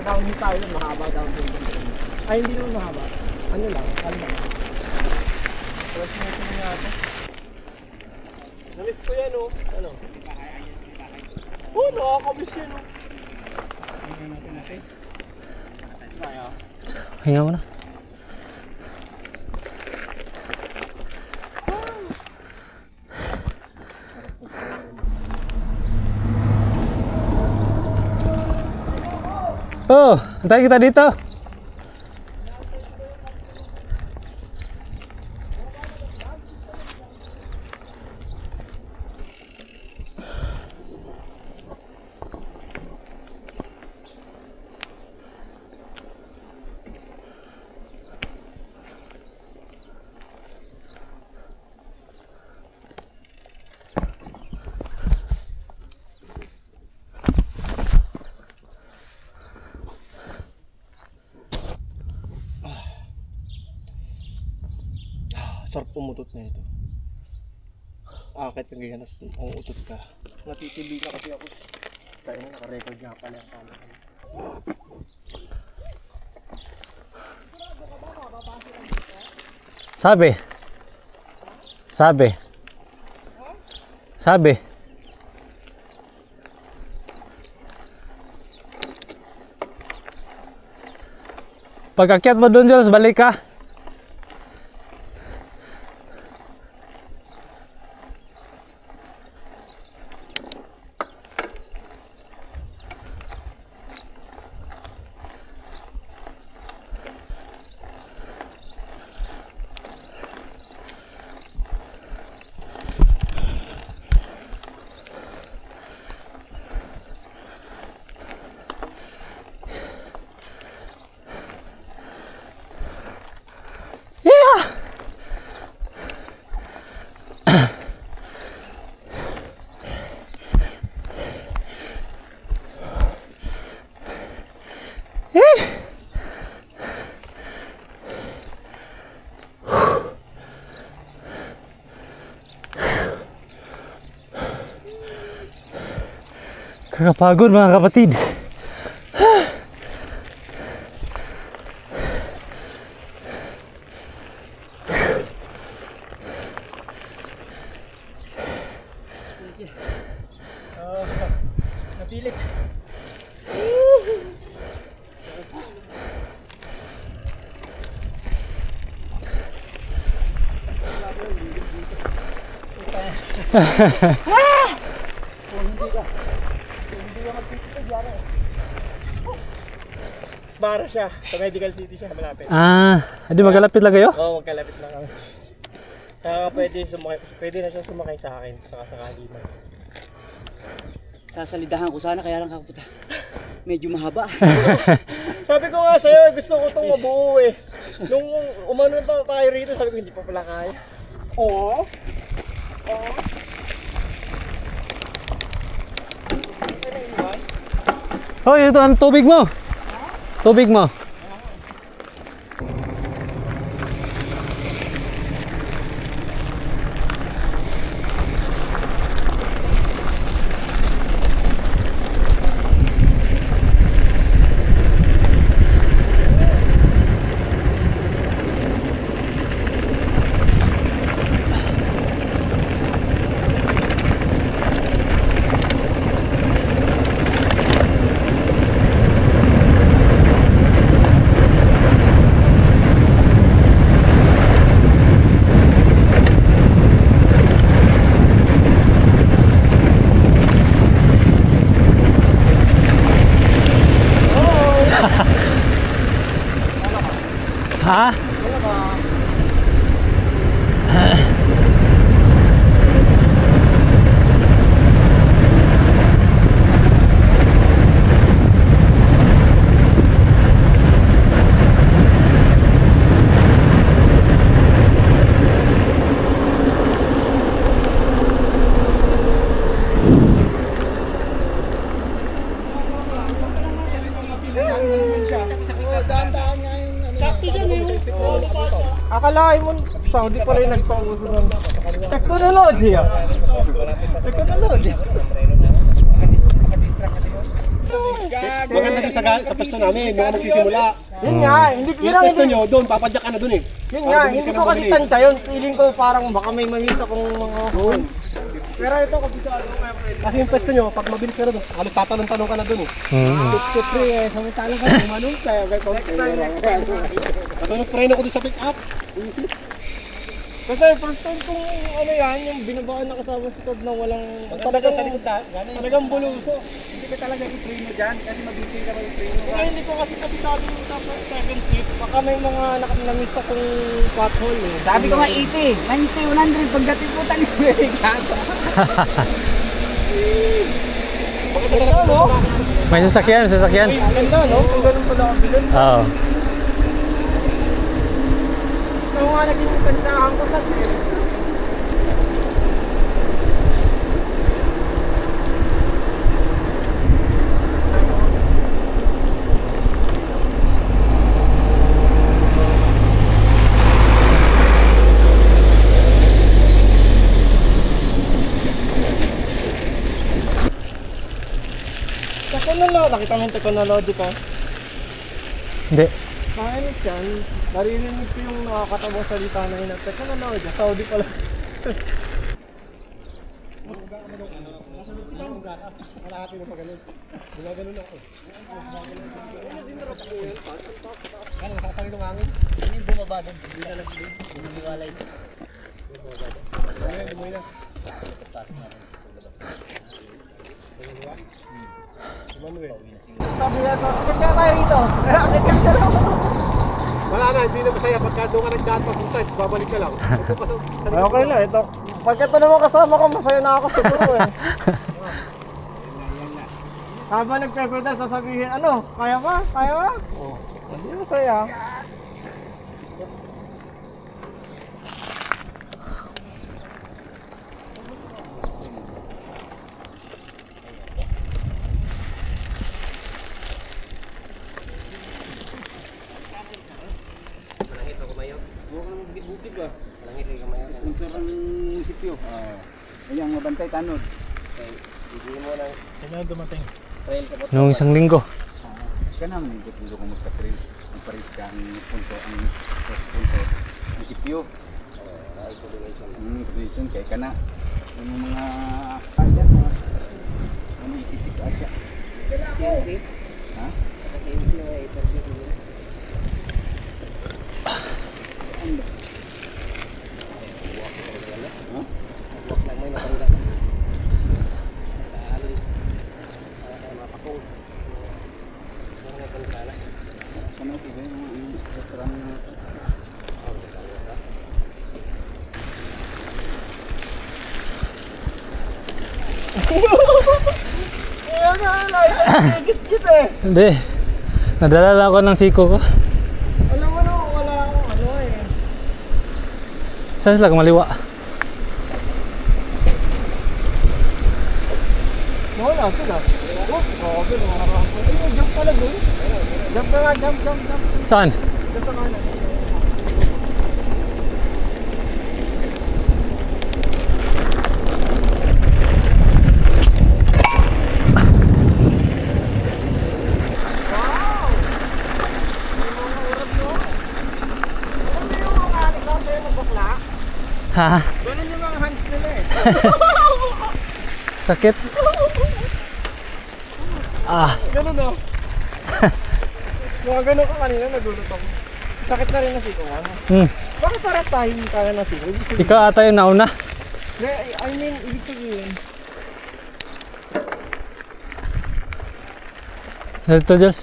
downhill tayo, mahaba downhill. Ay, hindi naman mahaba. Ano lang, kalma. Plus mo nga ito. Namiss ko yan, oh. Ano? Oh, nakakamiss yan, oh. Hinga mo na. Oh, antay kita dito. Sarap umutot na ito. Akit yung ganyan, tapos umutot ka. Natitili na kasi ako. Kaya nga naka-record nga pala yung camera. Sabi. Sabi. Sabi. Pag-akyat mo doon, Jules, balik ka. Kakapagod mga kapatid. Napilit. Bara siya, sa Medical City siya, malapit. Ah, hindi magalapit lang kayo? Oo, magkalapit lang kami. Kaya pwede na siya sumakay sa akin, sakasakali mo. Sasalidahan ko sana, kaya lang kaputa. Medyo mahaba. Sabi ko nga sa'yo, gusto ko itong mabuo eh. Nung umano na tayo rito, sabi ko hindi pa pala kaya. Oo. Oo. Oh, ito ang tubig mo. Tubig mo. Ha? Akalain mo, Saudi pala yung nagpauso ng technology ah. Technology. Nakadistract kasi ko. Maganda din sa pwesto namin, mga magsisimula. Yun nga, hindi ko Yung lang, pwesto nyo, doon, papadyak ka na doon eh. yun Para nga, bilis hindi ka ko na kasi bumili. tansya yun. Feeling ko parang baka may mamisa kung mga hole. Pero ito kabisado kaya pwede. Kasi yung pwesto nyo, pag mabilis ka na doon, halos tatalon-talon ka na doon eh. Siyempre eh, samantalang ka tumanong kaya next time. Katulog preno ko doon sa pick up. Kasi first time kong ano yan, yung binabaan na kasama sa tod na walang Talagang sa likod na, talagang buluso. Hindi ka talaga i-preno dyan, kasi mabisi ka mag-preno. Kaya hindi ko kasi kabisado yung sa 7 feet. Baka may mga namis akong pothole eh. Sabi ko nga 80, 90, 100, pagdating po tayo ng Amerikano. Ganda no? May sasakyan, sasakyan. Ganda no? Kung ganun pala kabilan. Oo. So nga naging tansahan ko sa Technology, nakita mo yung technology ko? Hindi. Science yan, naririnig ko yung nakakatabang salita na yun. Technology, Saudi pala. Kalahati mo pa ganun. Gumagano'n ako. Ano, nasasali ng hangin? Hindi bumaba doon. Hindi na lang doon. Bumiliwalay. Lumuwi na. Sabi niya, akit ka tayo rito. Akit ka tayo. Wala na, hindi na masaya. Pagka doon ka nagdaan papunta, babalik ka lang. Ito pa sa likod Okay mo. lang, ito. Pagka ito naman kasama ko, masaya na ako siguro eh. Habang nagpe-pedal, sasabihin, ano, kaya ba? Kaya ba? Oo. Hindi masaya. Sponsor ang munisipyo. Ayang mabantay tanod. Noong isang linggo. Kana man ikot dito kung magka-trail. Ang paris ka ang sponsor munisipyo. Coordination kay kana. Yung mga ayan mga ano isisis aja. Ha? Ano sige yung restaurant na Kaya nga, git-git eh. Hindi. Nadala lang ako ng siko ko. Alam mo na, wala akong ano eh. Saan sila kumaliwa? Wala sila. Oh, grabe, nakaraan ko. Ay, jump pala doon. Jump ka nga, jump. Saan? Jump sa kanan. Wow! May mga urap mo. Ano yung mga ikaw sa'yo ng bakla? Ha? Ganun yung mga hands nila eh. Sakit? Ah. Ganun o. Mga ganun ka kanina, nagulat ako. Sakit na rin na siko ano? Bakit para tayo hindi kaya na siko? Ibig sabihin, Ikaw ata yung nauna. I mean, ibig sabihin, Ito, Diyos.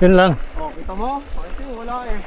Yun lang. oh, kita mo? Kasi wala eh.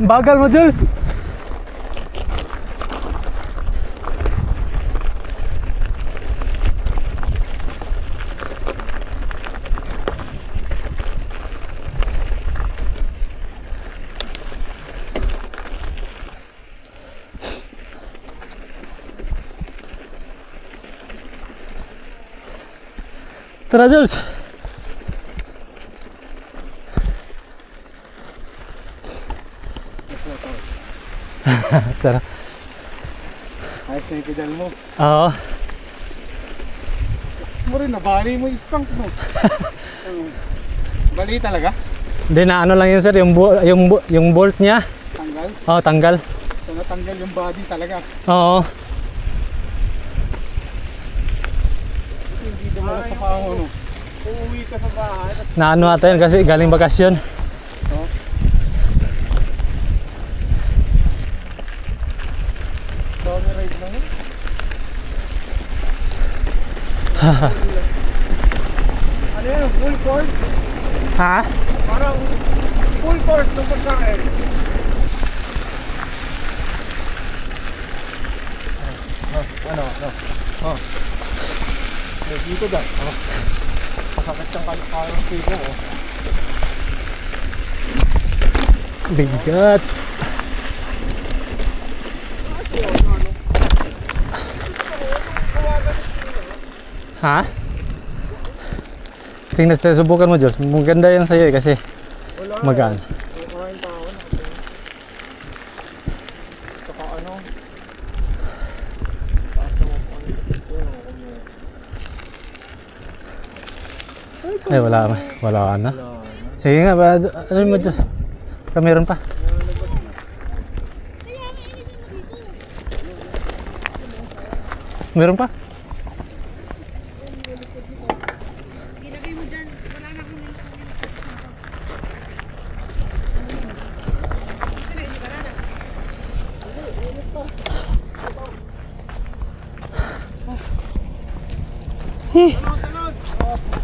Bagal mo, Jules. Tara, Jules. Tara. Ayos na yung pedal mo. Oo. Mo rin, nabali mo yung skunk mo. Bali talaga? Hindi na ano lang yun, sir, yung bolt niya. Tanggal? Oo, tanggal. So natanggal yung body talaga. Oo. Hindi dumala sa paa mo, no? Uuwi ka sa bahay. Na ano natin kasi galing bakasyon. Dami ride lang yun. Ano yan? Full course? Ha? Parang full course ng pagkain. Ano? Dito daw. Pasakit siyang kalakang pigo. Bigat. Ha? Tingnan tayo, subukan mo, Jules. Maganda yan sa'yo eh, kasi magaan. Maraming tao na. Saka ano? Ay, wala na. Sige nga, ano mo, Jules? Meron pa. Meron pa? Ilagay mo dyan. Wala na akong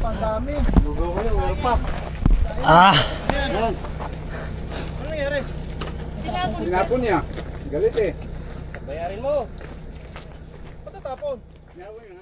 Ang dami. Lugaw ko yun, wala pa. Ah! Yan. Ano nangyari? Tinapon niya. Galit eh. Bayarin mo. Ba't natapon? Tinapon niya.